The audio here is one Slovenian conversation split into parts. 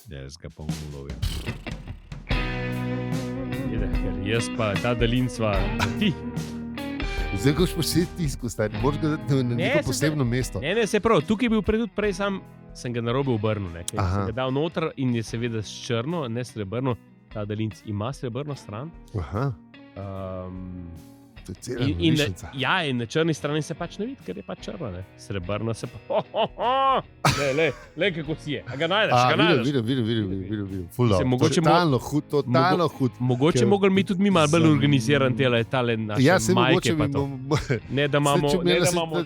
Jaz ga pa ulovim. Jaz pa ta daljinstva ti. Zdaj, ko še posebej tisko, stari, moraš ga dati na neko posebno mesto. Ne, se prav, tukaj je bil prej sem ga narobe obrnil, sem ga dal noter in je seveda s črno, ne srebrno, ta daljinc ima srebrno stran. Aha. To je cela norišnica. In na črni strani se pač ne vidi, ker je pač črno, ne. Srebrno se pa, le kako si je, a ga najdeš, Vidim. Ful dobro, totalno hud. Mogoče mogli mi tudi malo bolj organiziran tale naše majke pa to. Ne, da imamo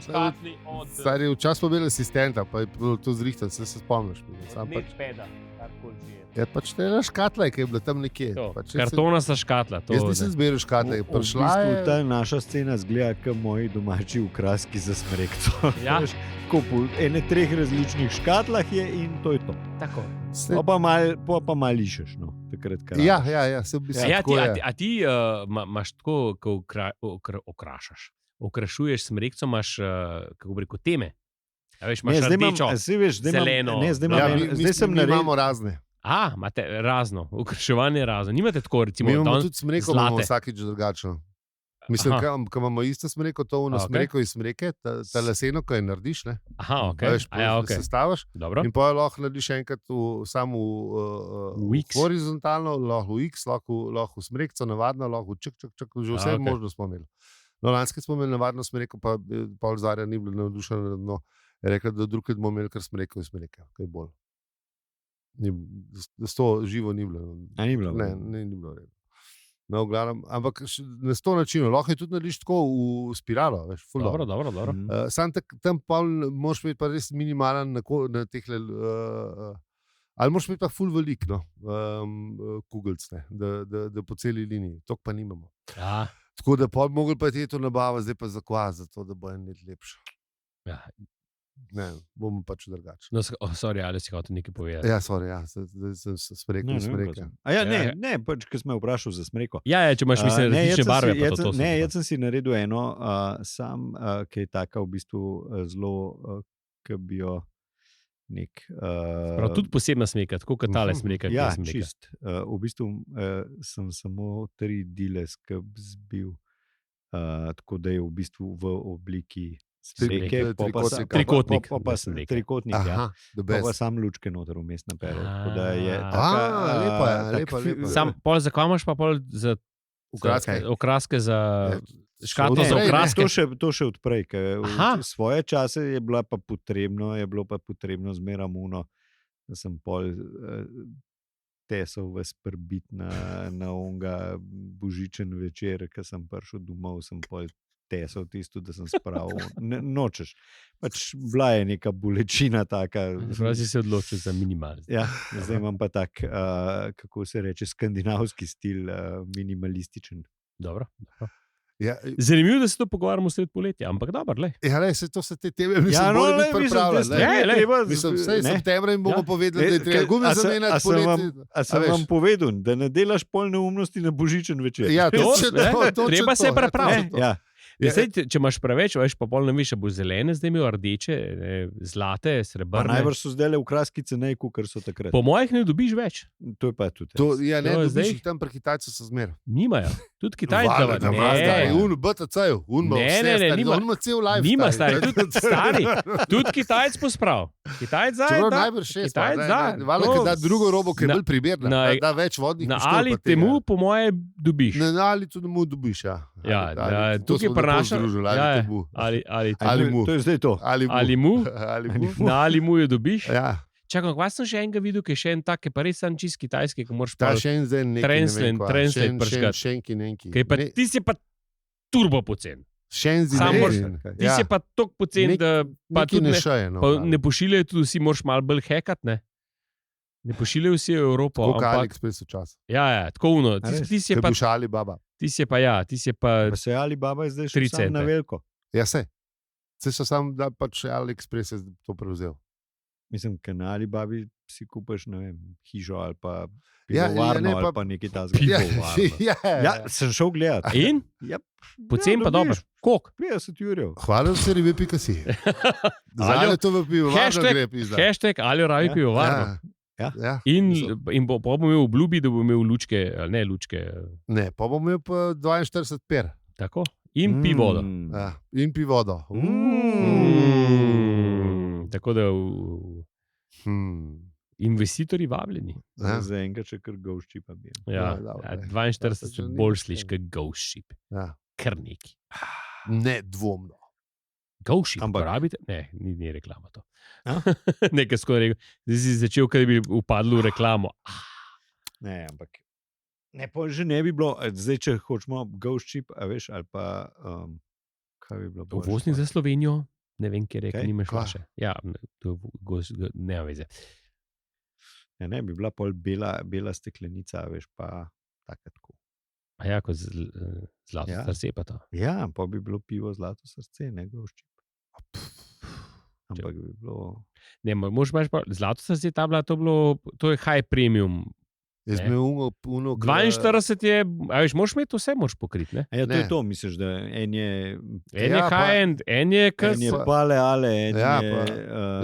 škatli od... Stari, včasih smo imeli asistenta, pa je bilo to zrihtan, se spomniš. Ne peda, karkoli že je. Ja, pač te ena škatla, ki je bila tam nekje. Kartonasta škatla. Jaz nisem zberal škatle, prišla je... Ta naša scena zgleda, kot moji domači okraski za smrekco. Ja. Po 3 različnih škatlah je in to je to. Tako. Pa malo lišeš, no. Takrat, Ja, se v bistvu tako je. A ti imaš tako, ko okrašaš, okrašuješ smrekco, imaš, kako bi rekel, teme. A veš, imaš rdečo, zeleno. Zdaj sem naredil... imamo razne. Imate razno, okraševanje razno. Nimate tako, recimo, Mi imamo tudi smreko, imamo vsakič drugačno. Mislim, ko imamo isto smreko, to smreko iz smreke, ta leseno, ko je narediš, ne? Okay. Sestavaš. Dobro. In pa jo lahko narediš enkrat samo horizontalno, lahko v X, lahko v smrekco, navadno, lahko v čak, že vse možno smo imeli. No, lanske smo imeli navadno smreko, pa Paul Zarja ni bila navdušena, no, je rekla, da drugkrat bomo imeli kar smreko iz smreke, kaj bolj. Da to živo ni bilo. Ni bilo? Ne, ni bilo redno. No, glavnem, ampak na 100 načinov. Lahko je tudi narediš tako v spiralo. Veš, dobro. Sam tam pa moraš imeti pa res minimalen na tehle... ali moraš imeti pa ful velik, no, kugelc, ne, da po celi liniji. Tok pa nimamo. Tako da pa bi mogli pa te to nabava, zdaj pa za kvaz, zato da bo en let lepše. Ja. Ne, bomo pač drugače. No, sorry, ali si hotel nekaj povedati? Ja, sorry, sem smrekel. Ne, pač, ko sem me vprašal za smreko. Ja, če imaš mislim različne barve, pa to. Ne, jaz sem si naredil eno, ki je taka v bistvu zelo, ki bi jo nek... Prav, tudi posebna smreka, tako kot tale smreka. Ja, čist. V bistvu sem samo 3 dile zbil, tako da je v bistvu v obliki trikotnik. Trikotnik, ja. Pa sam lučke noter vmes napere. Lepa. Sam pol za kaj imaš pa pol za okraske za škatlo za okraske? To še odprej, ker svoje čase je bilo pa potrebno zmeraj muno, da sem pol tesal ves prbit na onga božičen večer, ko sem prišel domov, sem pol tesal tisto, da sem spravil. Nočeš. Pač bila je neka bolečina taka. Zdaj si se odločil za minimalno. Ja, zdaj imam pa tak, kako se reče, skandinavski stil, minimalističen. Dobro. Ja, zanimivo, da se to pogovarjamo sred poletja, ampak dobro, lej. Ja, lej, to se te teme bolj biti pripravljali. Mislim, vse septembra jim bomo povedali, da je treba gume zamenjati poletje. A sem vam povedal, da ne delaš pol neumnosti na božičen večer? Ja, treba se prepraviti. Ja. Če imaš preveč, veš, pa pol ne veš, bo zelene, zdaj imel rdeče, zlate, srebrne. Najbrž so zdaj le v kraski cenej, kakor so takrat. Po mojih ne dobiš več. To je pa tudi. Ja, ne, dobiš jih tam pri Kitajcu so zmer. Nimajo. Tudi Kitajci da BTC-ju, nima cel life. Nima, stari. Tudi Kitajc posprav. Kitajc zdaj da. Najbrž 6. Valjda, ki da drugo robo, ki je bolj primerna. Da več vodnih na ali temu po moje dobiš. Na ali temu dobiš, ja. Ja, tukaj prenašam. Ali mu. To je zdaj to. Ali mu. Na ali mu jo dobiš. Ja. Čakaj, kaj sem še enega videl, ki je še en tak, ki pa res sam čist kitajski, ki moraš pa translate prškati. Ti si pa turbo pocen. Ti si pa tok pocen, da pa tudi ne pošiljajo, tudi vsi moraš malo bolj hekat, ne? Ne pošiljajo vsi v Evropo. Tako AliExpress včasih. Ja, tako uno. Ti si pa Alibaba. Ti si pa Pa se Alibaba je zdaj še sam na veliko. Ja, se so sam, da pač AliExpress je to prevzel. Mislim, ker na Alibabi si kupaš, ne vem, hižo ali pa pivovarno ali pa nekaj tazga. Ja, sem šel gledat. In? Pocen pa dobro. Koliko? 50 jurjev. Hvala vse ribe.si. Zanje to v pivovarno gre pizda. Hashtag ali rabi pivovarno. In bo imel obljubi, da bo imel lučke, ali ne lučke. Ne, pa bo imel pa 42 per. Tako. In pivodo. Ja, in pivodo. Tako da investitorji vabljeni. Za enega, če kar Ghost Ship bi. 42 se bolj sliši kot Ghost Ship. Kar neki. Nedvomno. Ghost Ship, porabite? Ne, ni reklama to. Nekaj skoro rekel. Zdaj si začel, kad bi upadlo v reklamo. Ne, ampak ne, pa že ne bi bilo, zdaj, če hočemo Ghost Ship, a veš, ali pa kaj bi bilo? Uvoznik za Slovenijo, ne vem, kje rekel, nimaš vaše. Ja, nema veze. Ne, bi bila pol bela steklenica, veš, pa tako. A ja, kot zlato srce pa to. Ja, pa bi bilo pivo zlato srce, ne Ghost Ship. Ampak bi bilo... Ne, mož imaš pa zlato srce, to je high premium. Jaz imel 42 je, a veš, moraš imeti vse, moraš pokriti, ne? Ja, to je to, misliš, da en je high-end, en je paleale,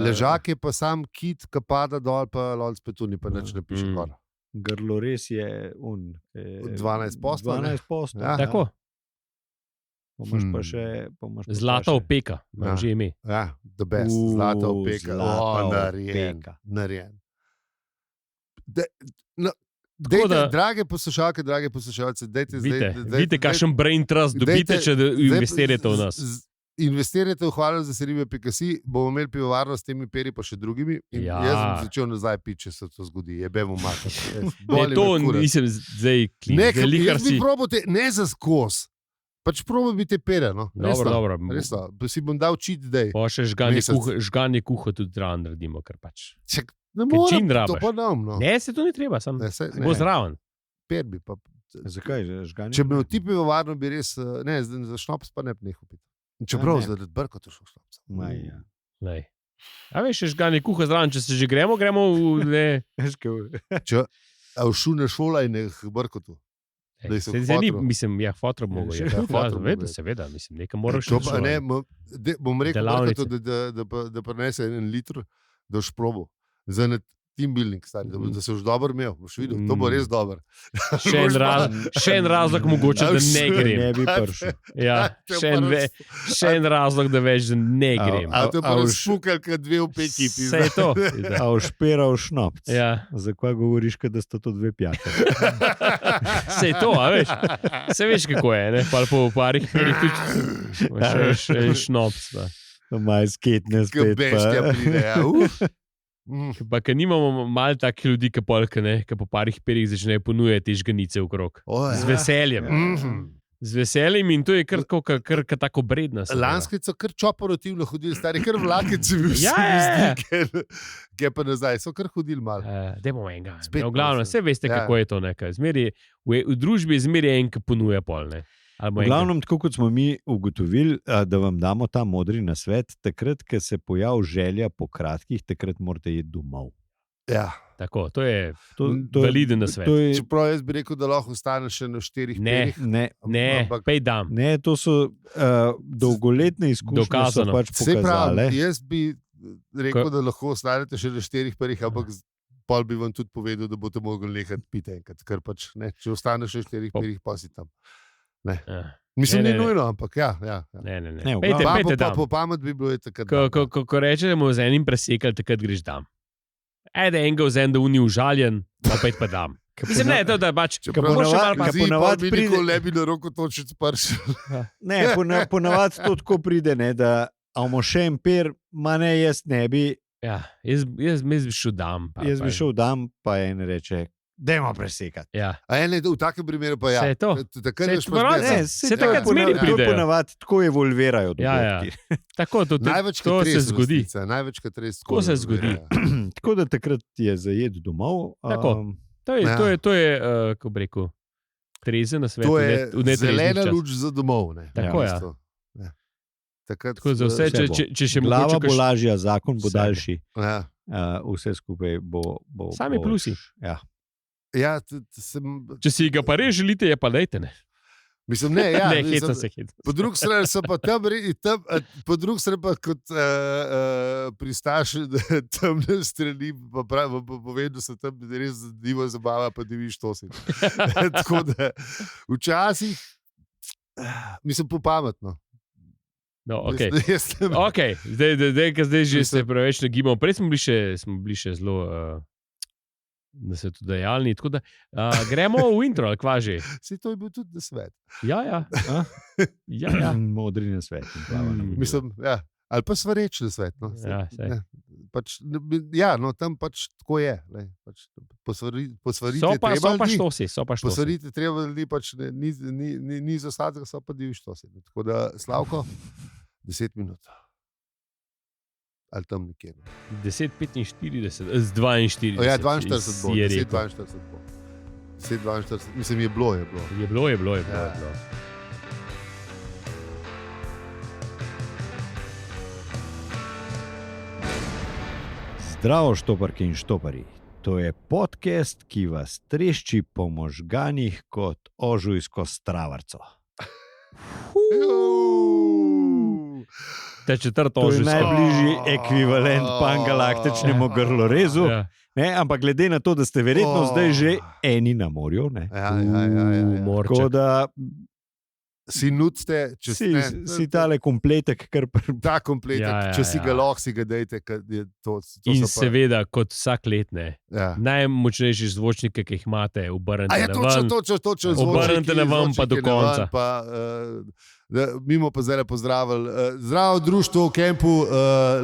ležak je pa sam kit, ki pada dol, pa lol spetuni, pa nič ne piše gor. Grlo res je 12%. 12%. Ja. Tako. Pomaš pa še... Zlata opeka, imam že ime. Ja, the best, zlata opeka. Narjen. Drage poslušalke, drage poslušalce, vidite, kakšen brain trust dobite, če investirate v nas. Investirate v hvala-za-se-ribe.si, bomo imeli pivovarno s temi peri, pa še drugimi. Jaz sem začel nazaj piti, če se to zgodi. Jebemo mater. To nisem zdaj klin. Jaz bi probate, ne za skos. Pač probaj biti pere, no. Dobro. Resno, si bom dal cheat day. Pa še žganje kuha tudi zraven naredimo, ker pač. Ne morem, to pa nam, no. Ne, se to ni treba, sam bo zraven. Per bi pa. Zakaj, žganje? Če bi v ti pivovarno bi res, ne, za šnops pa ne bi nehal piti. Čeprav zaradi brko to šlo šnops. A veš, žganje kuha zraven, če se že gremo v... A v šune šola in brko tu. Mislim, ja, fotro mogo je. Seveda, mislim, nekaj moraš še šola. Bom rekel brko tu, da prinese 1 litr, da boš probal. Za team building, stari, da se boš dobro imel, boš videl, to bo res dobro. Še en razlog mogoče, da ne grem. Ne bi pršel. Ja, še en razlog, da več, da ne grem. A to pa špukal, kad 2 v 5 kipi. Saj je to. A ošperal šnopc. Ja. Zakaj govoriš, da sta to 2 pijate? Saj je to, a veš. Saj veš, kako je, ne? Pa po parih perih tudi še en šnopc. Maj sketne spet. Kaj beštja pride, Pa, ker nimamo malo takih ljudi, ki po parih perih začnejo ponujati te žganice okrog. Z veseljem. Z veseljem in to je kar tako bredno. Lanskrat so kar čoporotivno hodili, stari, kar vlakec bi vsi zdi, kaj pa nazaj, so kar hodili malo. Dajmo enega. V glavnem, vse veste, kako je to nekaj. V družbi je zmeri en, ki ponuja pol, ne. V glavnem, tako kot smo mi ugotovili, da vam damo ta modri nasvet, takrat, ko se pojavi želja po kratkih, takrat morate iti domov. Ja. Tako, to je validen nasvet. Čeprav jaz bi rekel, da lahko ostaneš še na 4 perih. Ne, pej dam. Ne, to so dolgoletne izkušnje, so pač pokazale. Jaz bi rekel, da lahko ostanete še na 4 perih, ampak pol bi vam tudi povedal, da boste mogli nekaj piti enkrat, ker pač ne, če ostaneš še 4 perih, pa si tam. Mislim, ni nujno, ampak ja. Ne. Po pamet bi bilo je takrat. Ko reče, da bomo z enim presekali, takrat greš dam. Ajde, enega vzem, da uni užaljen, opet pa dam. Mislim, ne, da pač... Ponavadi bi nikoli ne bi na roko točic pršil. Ne, ponavadi to tako pride, ne, da imamo še en per, ma ne, jaz ne bi... Ja, jaz bi šel dam. Jaz bi šel dam, pa en reče... Dajmo presekati. Ja. A ne, v takem primeru pa ja. Se je to. Se takrat zmeri pridejo. Ponavadi tako evolvirajo dogodki. Tako, to se zgodi. Največkrat res. Tako se zgodi. Tako da takrat je zajet domov. Tako. To je, kako bi rekel, trezen na svetu. To je zelena luč za domov. Tako, ja. Tako za vse, če še glava bo lažja, zakon bo daljši. Vse skupaj bo... Sami plusi. Ja. Ja, Če si ga pa res želite, je pa dejte, ne. Mislim, ne, ja. Ne, hecam se. Po drugi strani so pa tam pa kot pristaš temne strani, pa povem, da se tam res divo zabava, pa diviš to si. Tako da včasih, mislim, popametno. No, okay. Zdaj že se preveč nagibamo. Prej smo bili še zelo da se tudi dejalni. Tako da gremo v intro, ali kva že? Se to je bil tudi nasvet. Ja. Modri nasvet. Mislim, ja. Ali pa svareč nasvet. No. No, tam pač tako je. Posvariti so pa treba štosi. Posvariti treba ljudi, pač ni za vsakega, so pa divi štosi. Tako da, Slavko, 10 minut. Ali tam nekje. 10:45, z 42. Ja, 42 bo. 10:42 bo. 10:42, mislim, je bilo. Je bilo. Zdravo, štoparke in štopari. To je podcast, ki vas trešči po možganih kot ožujsko stravarco. To je najbližji ekvivalent pangalaktičnemu grlorezu. Ja. Ne, ampak glede na to, da ste verjetno zdaj že eni na morju. Ja. Tako da si nudite, si tale kompletek. Ta kompletek, če si ga lahko, si ga dejte. In seveda, kot vsak let, najmočnejši zvočniki, ki jih imate, obrnite na van. Obrnite na van, pa do konca. Mi smo pa zdaj pozdravili. Zdravo društvo v kampu,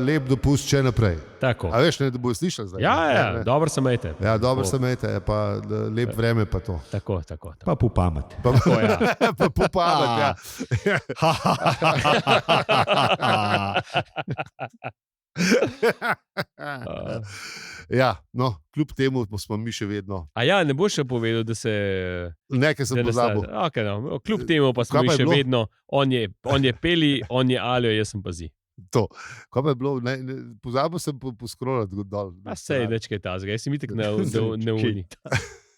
lep dopust še naprej. Tako. A veš, ne, da bojo slišali zdaj? Ja, dobro se imejte. Ja, dobro se imejte, pa lep vreme pa to. Tako. Pa popamet. Pa popamet, ja. Ja, no, kljub temu smo mi še vedno. A ja, ne boš še povedal, da se... Nekaj sem pozabil. Okay, no. Kljub temu pa smo mi še vedno. On je Peli, on je Aljo, jaz sem Pazi. To. Kaj pa je bilo? Pozabil sem poskrolati dol. Pa sej, dečkaj tazga. Jaz sem itak ne uni.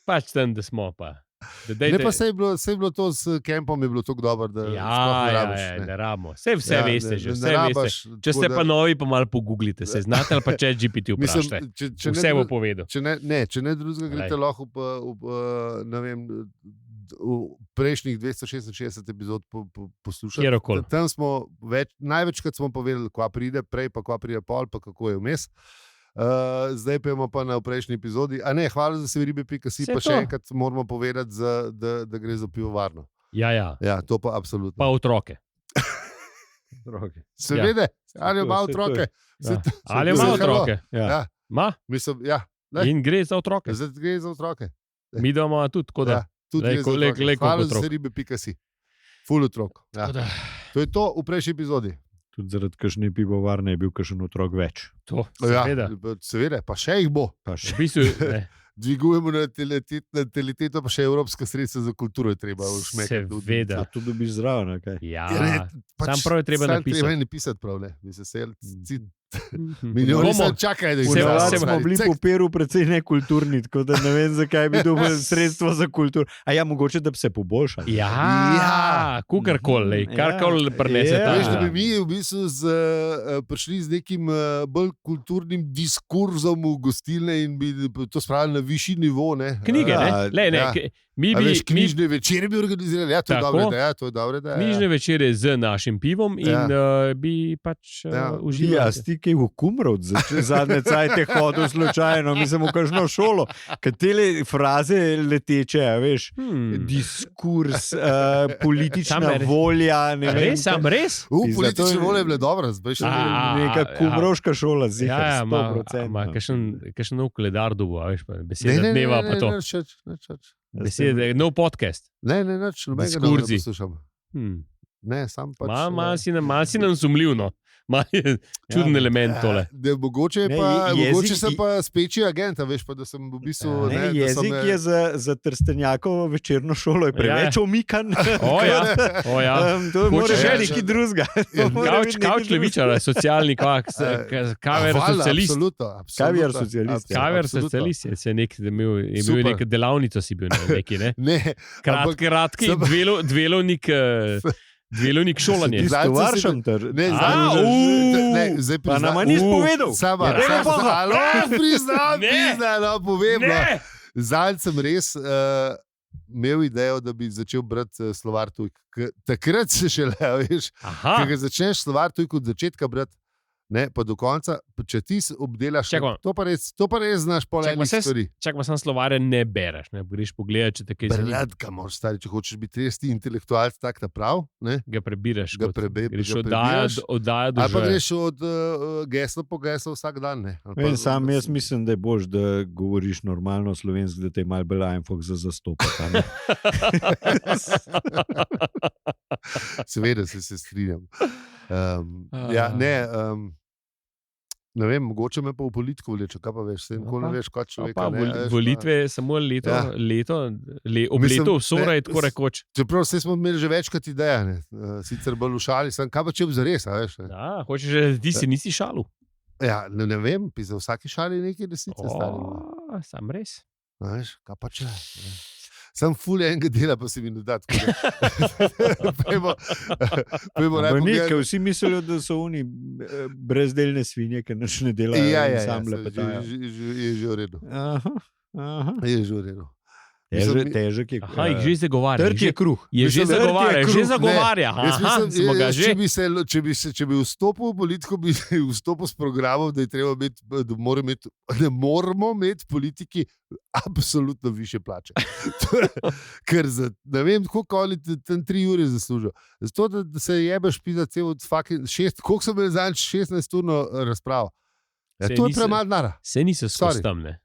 Pač tam, da smo pa. Ne, pa se je bilo to s kampom, je bilo tako dobro, da ne rabimo. Vse veste že. Če ste pa novi, pa malo pogooglite se. Znate ali pa ChatGPT vprašajte. Vse bo povedal. Če ne drugega, greste lahko ne vem, v prejšnjih 266 epizod poslušati. Kjerokoli. Tam smo največkrat smo povedali, kva pride prej, pa kva pride pol, pa kako je vmes. Zdaj pojmo pa na prejšnji epizodi. A ne, hvala za severibe.si, pa še enkrat moramo povedati, da gre za pivovarno. Ja, to pa absolutno. Pa otroke. Seveda, ali ima otroke. Ali ima otroke. Ja. Mislim, ja. In gre za otroke. Gre za otroke. Mi doma tudi, tako da. Hvala za severibe.si. Ful otrok. To je to v prejšnji epizodi. Tudi zaradi kakšne pivovarne je bil kakšen otrok več. To, seveda, pa še jih bo. Dvigujemo nataliteto, pa še evropska sredstva za kulturo je treba všmekati. Seveda. To dobiš zraven, kaj? Ja, sam prav je treba napisati. Treba je napisati prav, ne. Milijoni se čakajo, da se smo bili po Peru precej nekulturni, tako da ne vem, zakaj bi dobil sredstvo za kulturo. A ja, mogoče, da bi se poboljšali. Ja, kukarkoli, karkoli prinese ta. Veš, da bi mi v bistvu prišli z nekim bolj kulturnim diskurzom v gostilne in bi to spravili na višji nivo, ne. Knjige, ne? Knjižne večere bi organizirali, to je dobro. Knjižne večere z našim pivom in bi pač uživali. Ja, stikaj v Kumrovc, zadnje cajte hodil slučajno, mislim v kažno šolo, katele fraze leteče, veš, diskurs, politična volja, ne vem. Res? Politična volja je bila dobra, neka kumrovška šola, zihar, 100%. Ma, kakšen nov koledar dobo, veš, beseda dneva pa to. Besede, nov podcast. Ne, nobenega ne poslušam. Ne, sam pač. Malo si nam sumljiv, no. Čuden element tole. Mogoče se pa speči agent, veš pa, da sem v bistvu... Jezik je za Trstenjakovo večerno šolo preveč omikan. To mora že neki drugega. Kavč levičar, socialni kaver socialist. Kaver socialist. Kaver socialist je imel nek delavnico si bil neki, ne? Kratki, dvelovnik šolanje. Zdaj varšam ter. Zdaj pa nama nis povedal. Priznam, povem. Zdaj sem res imel idejo, da bi začel brati slovar tujk. Takrat se šele, veš, ker začneš slovar tujk od začetka brati, ne, pa do konca, če ti obdelaš, to pa res znaš pol enih stvari. Čakaj, pa sam slovarja ne bereš, ne, greš pogledati, če te kaj zanima. Berladka moraš stari, če hočeš biti res ti intelektualc tak naprav, ne. Ga prebiraš. Greš oddaja do ali pa greš od gesla po geslo vsak dan, ne. Sam jaz mislim, da je bož, da govoriš normalno slovensko, da te je malo bolj ajnfok za zastopati, ne. Seveda se strinjam. Ne vem, mogoče me pa v politiko vleče, kaj pa veš, ne veš, kot človeka. Volitve samo leto, ob letu vsora je tako rekoč. Čeprav smo imeli že večkrat ideje, sicer bolj v šali, kaj pa če bi zares, veš. Hočeš, da ti si nisi šalu. Ja, ne vem, za vsaki šali nekaj resnice stari. Sam res. Veš, kaj pa če... Sam ful enega dela, pa se mi ne da tako. Ker vsi mislijo, da so oni brezdelne svinje, ker nič ne delajo in sam lepetajo. Je že v redu. Je že v redu. Težek je. Jih že zagovarja. Trd je kruh. Je že zagovarja. Če bi vstopil v politiko, bi vstopil s programom, da je treba da moramo imeti politiki absolutno više plače. Ker ne vem, koliko oni tam 3 ure zaslužijo. Zato, da se jebeš pisa cel od fucking 6, koliko so bili zadnjič 16-urno razpravo. To je premalo denarja. Se niso skozi tam, ne.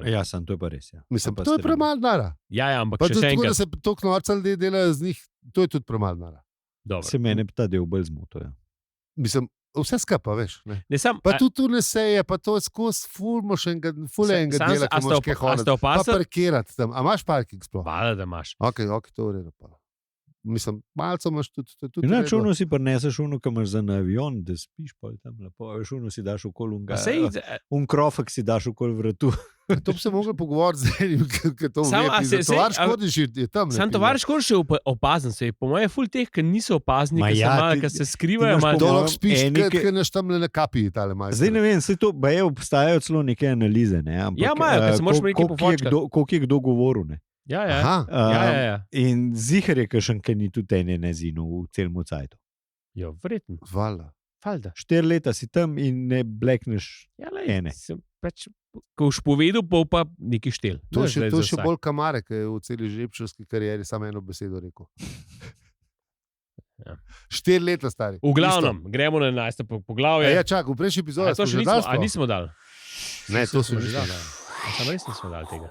Ja, to je pa res. Ja. Mislim, to je premalo denarja. Ja, ampak še enkrat. Pa da se toliko norca ljudje delajo z njih, to je tudi premalo denarja. Se mene ta del bolj zmoto. Ja. Mislim, vse skapa, veš. Ne? Pa tudi tu ne seje, pa to je skozi fulmošenega dela, ki moraš kaj hoditi. Pa parkirati tam. A imaš parking sploh? Hvala, da imaš. Ok, to je redo pa. Mislim, malce imaš tudi inače uno si prineseš uno, ki imaš za na avion, da spiš pol tam lepo. Veš, uno si daš okoli krofek si daš okoli vratu. To bi se mogli pogovoriti z enim, ki to ve. Tovar Škodiš je tam. Sam Tovar Škodiš je opazen. Po mojem ful teh, ki niso opazni, ki se skrivajo. Dolog spiš, ki naš tam le na kapi. Zdaj ne vem, obstajajo celo neke analize. Ja, imajo, ker se moraš nekaj pofočkati. Koliko je kdo govoril, ne? Ja. In zihar je kakšen, ki ni tudi ene nezinu v celem cajtu. Ja, verjetno. Hvala. 4 leta si tam in ne blekneš ene. Ko už povedal, pa neki štel. To še bolj Kamare, ki je v celi žrebčarski karieri samo eno besedo rekel. 4 leta stari. V glavnem, gremo na 11. poglavje. Ja, čak, v prejšnji epizodi smo že dali. A nismo dali? Ne, to smo že dali. Sam res nismo dali tega.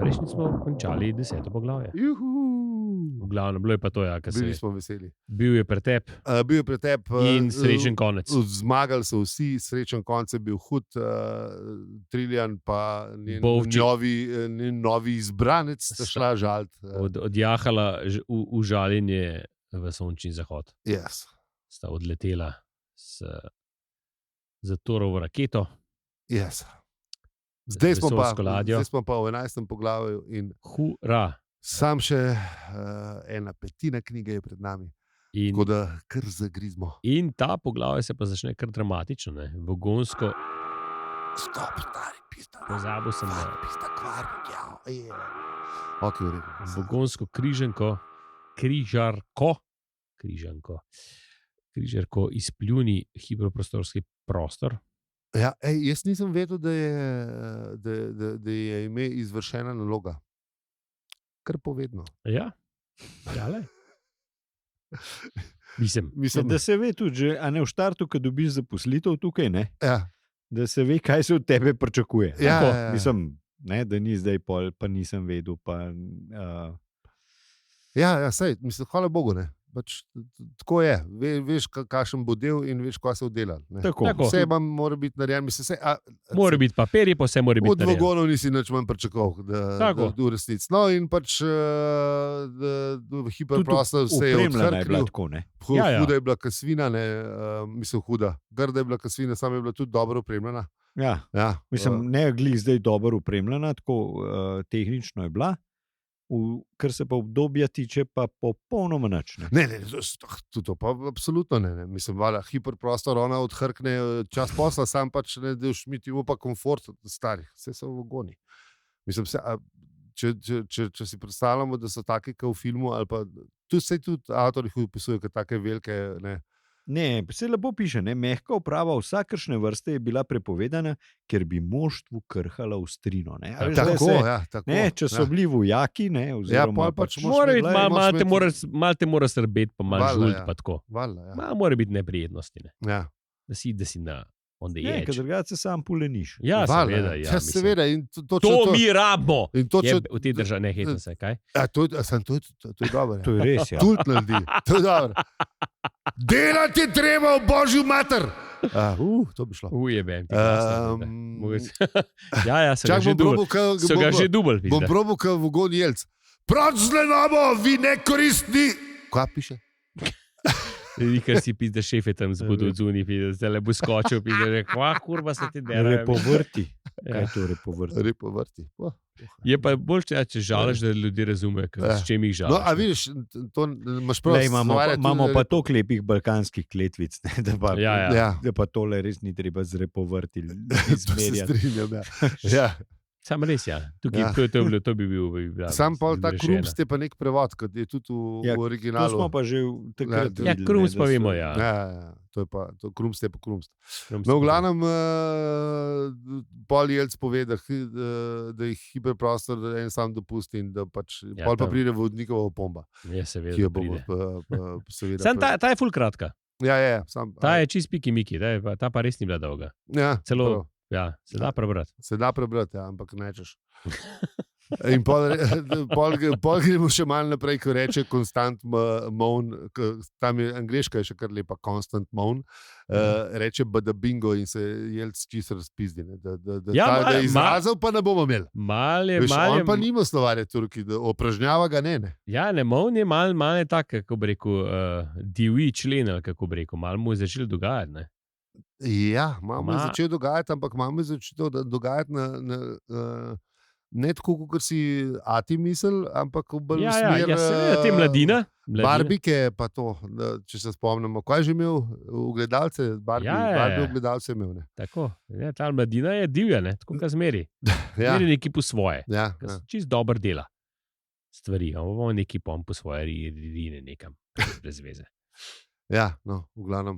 Prejšnji smo končali 10. poglavje. V glavnem, bilo je pa to, bili smo veseli. Bil je pretep. In srečen konec. Zmagali so vsi, srečen konec je bil hud. Triljan pa novi izbranec sta šla žalt. Odjahala v žaljenje v sončni zahod. Yes. Sta odletela za Torovo raketo. Yes. Zdaj smo pa v 11. poglavju in hura. Sam še 1/5 knjige je pred nami. Tako da kar zagrizmo. In ta poglavje se pa začne kar dramatično, ne? Vogonsko. Stop, stari pista. Pozabil sem da. Pista kvarnik, Vogonsko križarko izpljuni hiperprostorski prostor. Ja, jaz nisem vedel, da je ime izvršena naloga. Kar povedno. Ja, le. Mislim, da se ve tudi, a ne v štartu, ko dobiš zaposlitev tukaj, ne? Ja. Da se ve, kaj se od tebe pričakuje. Ja. Mislim, ne, da ni zdaj pol, pa nisem vedel. Pa, Ja, sej, mislim, hvala Bogu, ne. tako je. Veš, kakšen bo del in veš, kaj se oddelal. Tako. Vse mora biti narejeno. Mora biti papirji, pa vse mora biti narejeno. Od vagonov nisi nič manj pričakoval, da v resnici. No in hiperprostor vse je odhrknil. Huda je bila kasvina, mislim huda. Grda je bila kasvina, sama je bila tudi dobro opremljena. Ja. Mislim, ne glih zdaj dobro opremljena, tako tehnično je bila. Kar se pa obdobja tiče, pa popolnoma nič. Ne, to pa absolutno ne. Mislim, hiperprostor, ona odhrkne čas posla, sam pač ne delš mi ti pa komfort starih, vse so v vagoni. Mislim, če si predstavljamo, da so take, kot v filmu, ali pa tudi avtorji opisujejo, kot take velike, Ne, se lepo piše, mehka uprava vsakršne vrste je bila prepovedana, ker bi moštvu krhala ostrino. Tako. Če so bili vojaki, oziroma malo te mora srbeti, pa malo žult, pa tako. Mora biti neprijetnosti. Da si na on the edge. Ker drugače sam puleniš. Ja, seveda. To mi rabimo. V tej državi ne hecam se, kaj? To je dobro. To je res, ja. Kult naredi. To je dobro. Delati je treba v božji mater. To bi šlo. Ujebem. So ga že dubl. Bom probal, kaj v vagonu Jelc. Proč zlenamo, vi nekoristni. Kaj piše? Ker si pizda šefe tam zbudu od zuni, zdaj le bo skočil, kva kurva se ti dera. Repovrti. Kaj je to repovrti? Repovrti. Je pa bolj, če žališ, da ljudi razume, s čem jih žališ. No, a vidiš, to imaš prav. Imamo pa toliko lepih balkanskih kletvic, da pa tole res ni treba z repovrti izmerjati. To se strinjam, ja. Sam res, ja. To bi bil. Sam pa ta krumst je pa nek prevod, kot je tudi v originalu. To smo pa že takrat videli. Ja, krumst pa vemo, ja. Krumst je pa krumst. No, v glavnem, pol Jelc pove, da jih hiperprostor en sam dopusti in da pač pol pa pride vodnikova opomba. Ja, seveda. Ki jo bomo seveda. Sam ta je ful kratka. Ja. Ta je čist piki-miki, ta pa res ni bila dolga. Ja, celo. Ja, se da prebrati. Se da prebrati, ja, ampak nečeš. In pol gremo še malo naprej, ko reče constant moan, tam je angliška je še kar lepa, constant moan, reče bada bingo in se Jelc čisto razpizdi. Da izrazov pa ne bomo imeli. On pa nima slovarja Turki, opražnjava ga ne. Ja, ne, moan je malo tak, kako bi rekel, divji člen, kako bi rekel, malo mu je začel dogajati, ne. Ja, malo je začel dogajati, ampak malo je začel dogajati ne tako, kot si Ati misel, ampak v bolj smer... Ja, seveda, te mladina. Barbike pa to, če se spomnimo. Kaj je že imel v gledalce? Barbie v gledalce imel, ne? Tako, ta mladina je divja, ne? Tako ka zmeri. Zmeri neki po svoje. Čist dober dela stvari. Ovo neki pom po svoje rine nekam, brez veze. Ja, no, v glavnem...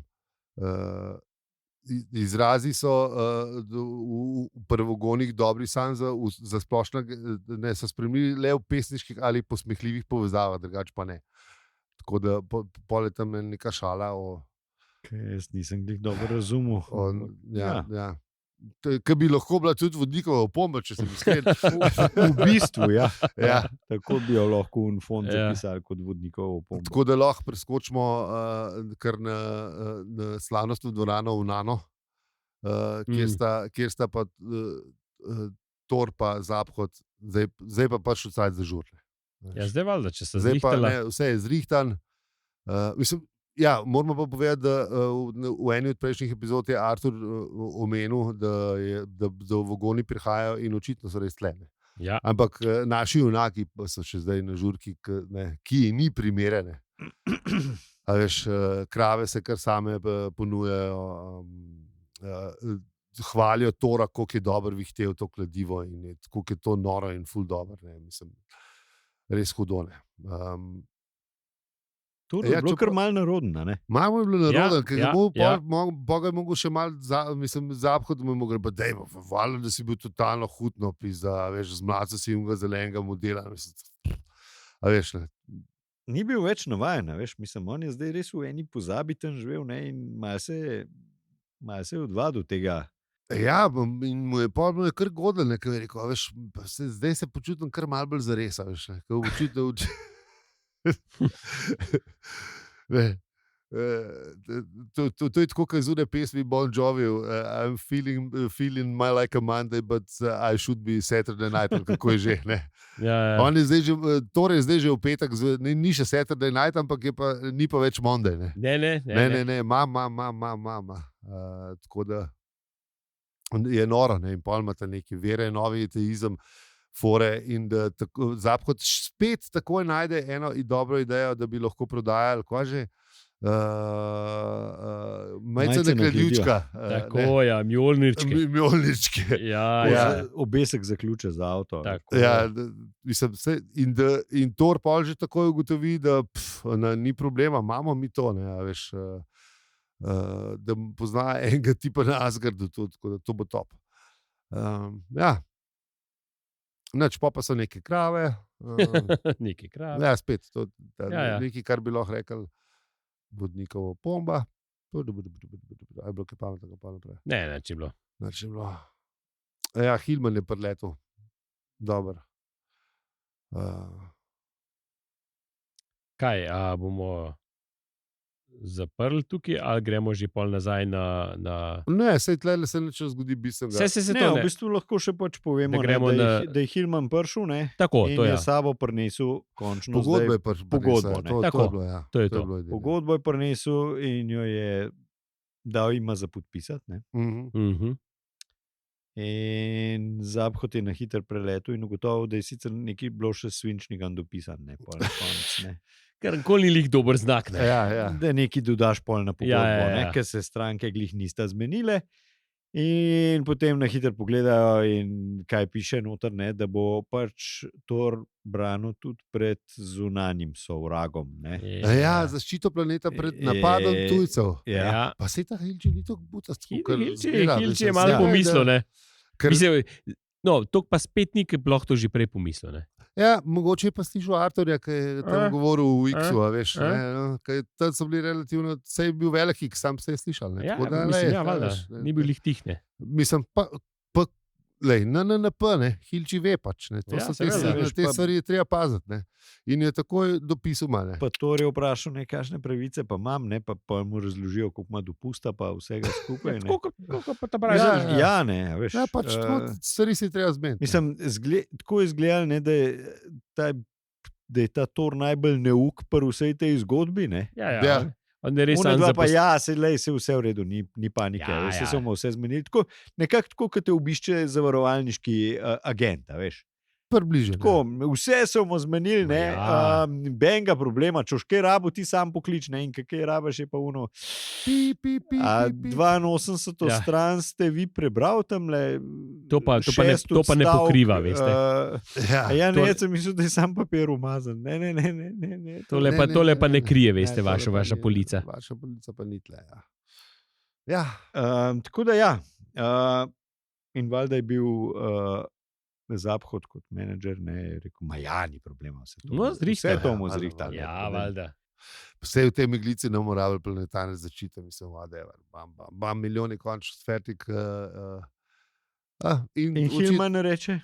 Izrazi so v prvogonih dobri sam za splošno, ne so spremljivi le v pesniških ali posmehljivih povezavah, drugače pa ne. Tako da pol je tam neka šala o... Jaz nisem glih dobro razumel. Ja. Kaj bi lahko bila tudi vodnikova opomba, če sem iskren. V bistvu, ja. Tako bi jo lahko v fond zapisali kot vodnikova opomba. Tako da lahko preskočimo kar na slavnostno dvorano v Nano, kjer sta pa Thor pa Zaphod, zdaj pa pač vsaj za žurle. Ja, zdaj valjda, če se zrihtala. Vse je zrihtan. Mislim, ja, moramo pa povedati, da v eni od prejšnjih epizod je Artur omenil, da v vagoni prihajajo in očitno so res tlene. Ja. Ampak naši junaki pa so še zdaj na žurki, ki ni primerene. A veš, krave se kar same ponujajo, hvalijo Tora, koliko je dober vihtel to kladivo in koliko je to noro in ful dober. Mislim, res hudo, ne. To je bilo kar malo narodno, ne? Malo je bilo narodno, ker Boga je mogel še malo, Zaphod mu je mogel, pa dejmo, valjda, da si bil totalno hudno, veš, z mladca si imel zelenega modela, a veš, ne. Ni bil več navajen, veš, mislim, on je zdaj res v eni pozabi tam živel, ne, in malo se je odvadil tega. Ja, in mu je kar godel, ne, kaj je rekel, veš, zdaj se počutim kar malo bolj zares, veš, ne, kaj To je tako, kot zunaj pesmi Bon Jovi, I'm feeling my like a Monday, but I should be Saturday night, kako je že. On je zdaj že v petek, ni še Saturday night, ampak ni pa več Monday. Ne, mama. Tako da je noro, in pol imate neki vere, novi ateizem, fore in da Zapad spet takoj najde eno dobro idejo, da bi lahko prodajali, ko že, majcena ključka. Tako, ja, Mjolnirčke. Obesek za ključe za avto. Ja, mislim, in Thor pol že takoj ugotovi, da ni problema, imamo mi to, ne, veš, da pozna enega tipa na Asgardu, tako da to bo top. Ja. Noč, pa so neke krave. Neke krave. Ja, spet, nekaj, kar bi lahko rekel, vodnikovo pomba. Je bilo kaj pametnega pa naprej? Ne, če je bilo. Ja, Hillman je preletel. Dobar. Kaj, bomo zaprli tukaj, ali gremo že pol nazaj na... Ne, sej tlele se neče zgodi bistvenega. V bistvu lahko še povemo, da je Hillman prišel, ne? Tako, in je sabo prinesel končno pogodbo. To je to. Pogodbo je prinesel in jo je dal ima za podpisati, ne? In Zapad je na hiter preletel in ugotovil, da je sicer nekaj bilo še svinčnika dopisan, ne? Ker nikoli ni dober znak. Ne? Ja. Da nekaj dodaš pol na pogodbo, ker se stranke glih nista zmenile. In potem na hiter pogledajo in kaj piše noter, ne, da bo pač Thor branil tudi pred zunanjim sovragom. Ja, zaščito planeta pred napadom tujcev. Ja. Pa se ta Hilči ni tako butast. Hilči je malo pomislil, ne. Tok pa spet ni, ki bi lahko to že prej pomislil, ne. Ja, mogoče je pa slišal Arturja, ki je tam govoril v X-u, veš, tam so bili relativno, sej je bil velik X, sam se je slišal, ne. Valjda, ni bil jih tih, ne. Mislim, NNP, ne, Hilči ve pač, ne, to so te stvari je treba paziti, ne. In je takoj dopisal male. Pa Thor je vprašal, ne, kakšne pravice pa imam, ne, pa mu razložijo, koliko ima dopusta, pa vsega skupaj, ne. Koliko pa ta pravi? Ja, ne, veš. Ja, pač stvari si treba zmeniti. Mislim, tako je izgledalo, ne, da je ta Thor najbolj neuk pri vsej tej zgodbi, ne. Ja. Se vse v redu, ni panike, se smo vse zmenili. Nekako tako, kot te obišče zavarovalniški agent, veš. Približno. Vse smo zmenili, benga problema, čoš kaj rabo, ti sam poklič, ne, in kaj rabaš je pa uno. 82 stran ste vi prebral tamle. To pa ne pokriva, veste. Ne, sem mislil, da je sam papir umazan. Ne. Tole pa ne krije, veste, vaša polica. Vaša polica pa ni tle, ja. Tako da ja. In valjda je bil Zapad kot menedžer, ne, je rekel, ni problema, vse to bomo zrihtali. Ja, valjda. Vse v tej meglici ne bomo rabili planetarne zaščite, mislim, bam, milijoni končno sfertik. In Hillman reče?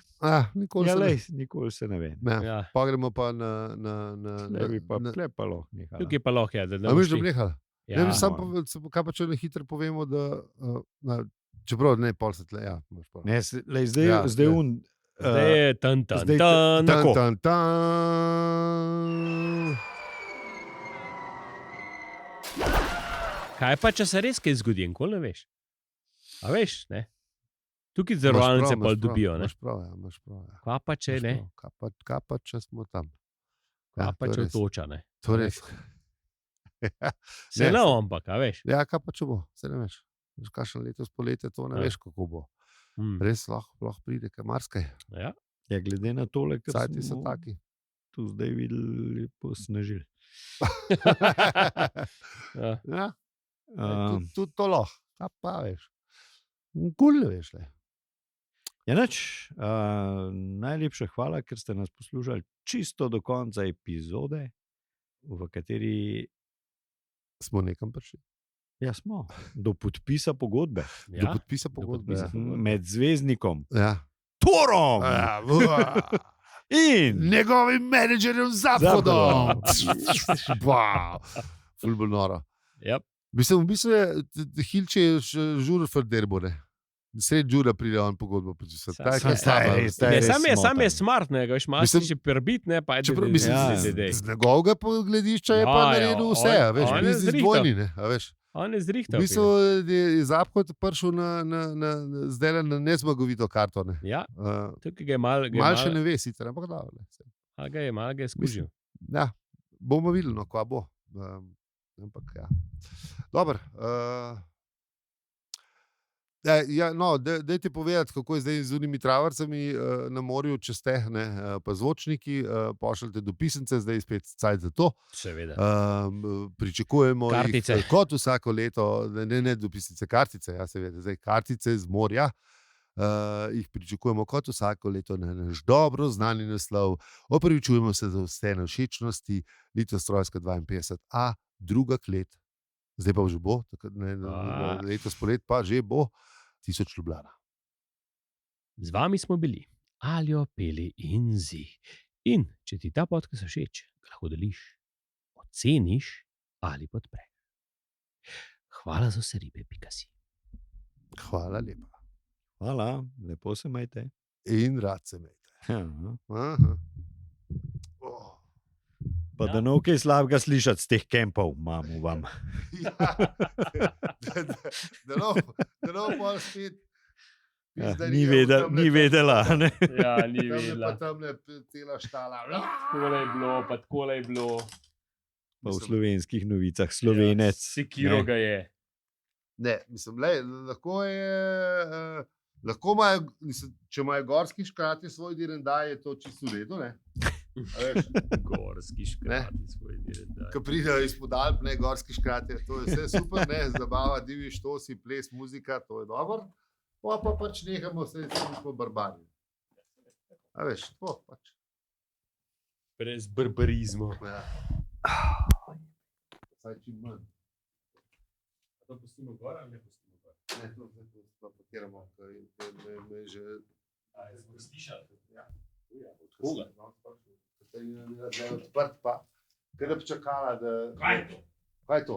Nikoli se ne ve. Pa gremo pa na... Tle pa lahko nehal. Tukaj pa lahko, A miš, da bi nehal? Kaj pa če ne hitro povemo, da... Čeprav ne, pol se tle, ja. Zdaj un... Zdaj je tan. Kaj pa, če se res kaj zgodi, nikoli ne veš? A veš, ne? Tukaj zavarovalnice pol dobijo, ne? Imaš prav. Kaj pa, če ne? Kaj pa, če smo tam? Kaj pa, če otoča, ne? To res. Se ne, ampak, a veš? Ja, kaj pa, če bo, se ne veš. Kakšen letos poletje, to ne veš, kako bo. Res lahko pride, kaj marskaj. Ja, glede na tole, kar Sajti so taki. Tu zdaj videli, posnežili. Ja. Tudi to lahko. Kaj pa veš? Kul ne veš, le. Ja, nič. Najlepša hvala, ker ste nas poslušali čisto do konca epizode, v kateri smo nekam prišli. Ja, smo. Do podpisa pogodbe. Do podpisa pogodbe. Med zvezdnikom. Ja. Thorom! In njegovim menedžerjem Zapadom. Ful bolj noro. Yep. V bistvu je Hilče žur for derbo, ne. Sred žura pride on pogodbo podpisati. Sam je smart, ne, ga veš, malo si še prbit, ne, pa je z njegovega pogledišča je pa naredil vse, veš, biznis dvojni, ne, veš. On je zrihtal. V bistvu je Zapkot prišel zdaj na nezmagovito karto, ne. Ja, tukaj ga je malo še ne ve sicer, ampak da. Malo ga je skužil. Ja, bomo videli, no, kva bo. Ampak, ja. Dobar. Dajte povedati, kako je zdaj z unimi travarcami na morju, če ste, ne, pa zvočniki, pošljite dopisnice, zdaj spet cajt za to. Seveda. Pričakujemo kartice. Jih kot vsako leto, ne dopisnice, kartice, ja, seveda, zdaj kartice z morja. Jih pričakujemo kot vsako leto na naš dobro znani naslov. Opravičujemo se za vse nevšečnosti, Litostrojska 52A, druga klet. Zdaj pa že bo, letos polet pa že bo 1000 Ljubljana. Z vami smo bili Aljo, Peli in Zi. In če ti ta podcast všeč, ga lahko deliš, oceniš ali podpreš. Hvala za vse ribe, .si. Hvala lepa. Hvala, lepo se majte. In rad se majte. Aha. Pa da ne bo kaj slabega slišati z teh kempov, imamo vam. Da ne bo spet. Ni vedela. Ne? Ja, ni vedela. Tam je cela štala. Takole je bilo. Pa v slovenskih novicah, Slovenec. Sekiro ga je. Ne, mislim, lahko je... če imajo gorski škrati svoj direndaj, je to čisto v redu, ne? Gorski škrati svoj direndaj. Ko pridejo izpod Alp, ne, gorski škrati, to je vse super, ne, zabava, divji štosi, ples, muzika, to je dobro. Pa pač nehamo se po barbari. A veš, to pač. Brez barbarizmu. Ja. Saj čim manj. A to pustimo gor ali ne pustimo gor? Ne, to pakiramo, ker je že... A, je smo slišali? Ja. Koga? Da je odprt pa. Kaj da bi čakala, da... Kaj je to? Kaj je to?